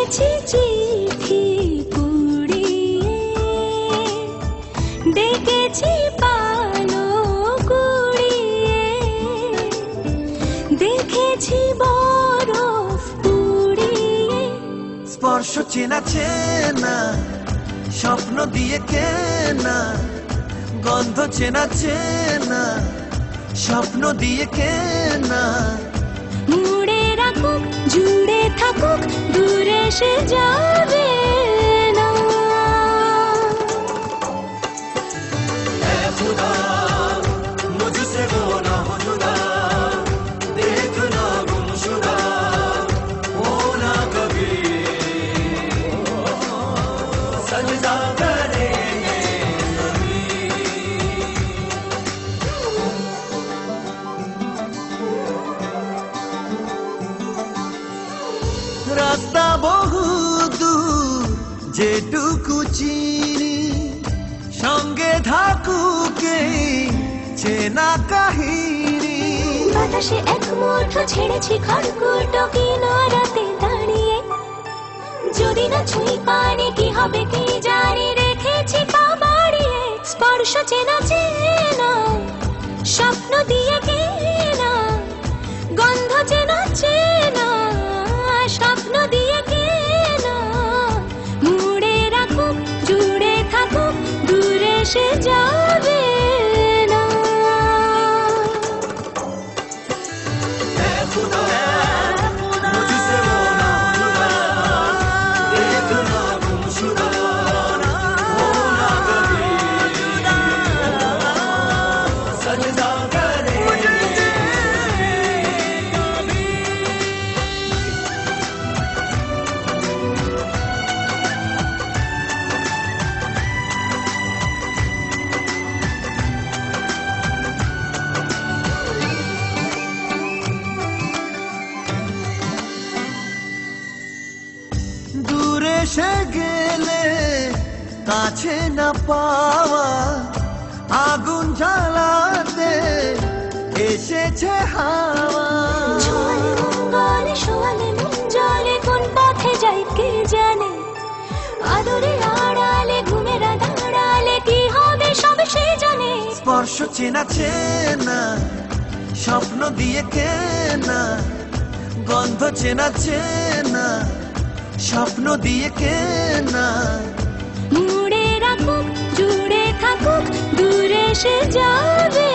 লিখেছি চিঠি পুড়িয়ে, ডেকেছি পালক উড়িয়ে, দেখেছি বরফ পুড়িয়ে। স্পর্শ চেনা চেনা, স্বপ্ন দিয়ে কেনা, গন্ধ চেনা চেনা, স্বপ্ন দিয়ে কেনা। মুড়ে রাখুক, জুড়ে থাকুক, দূরে সে যাবে না। ऐ खुदा मुझसे वो ना हो जुदा, देखना गुमशुदा होना कभी, सजदा करेंगे कभी। রাস্তা বহু দূর যেটুকু চিনি, সঙ্গে থাকুকে চেনা কাহিনী। বাতাসে এক মুঠো ছেড়েছি খড়কুটো কিনারাতে দাঁড়িয়ে, যদি না ছুঁই পানি কি হবে কি জানি, রেখেছি পা বাড়িয়ে। স্পর্শ চেনা চেনা, স্বপ্ন দিয়ে কেনা, গন্ধ চেনা চেনা, স্বপ্ন দিয়ে কেনা। মুড়ে রাখুক, জুড়ে থাকুক, দূরে সে যাবে না। ऐ खुदा मुझसे वो ना हो जुदा, देखना गुमशुदा होना कभी, सजदा करेंगे कभी। দূরে সে গেলে কাছে না পাওয়া, আগুন জ্বালাতে এসেছে হাওয়া। ছোঁয়ালে মঙ্গলে শোয়ালে মন জলে, কোন পথে যাই কে জানে। আদরে আড়ালে ঘুমেরা দাঁড়ালে কি হবে সব সে জানে। স্পর্শ চেনা চেনা, স্বপ্ন দিয়ে কেনা, গন্ধ চেনা চেনা, স্বপ্ন দিয়ে কেনা। মুড়ে রাখুক, জুড়ে থাকুক, দূরে সে যাবে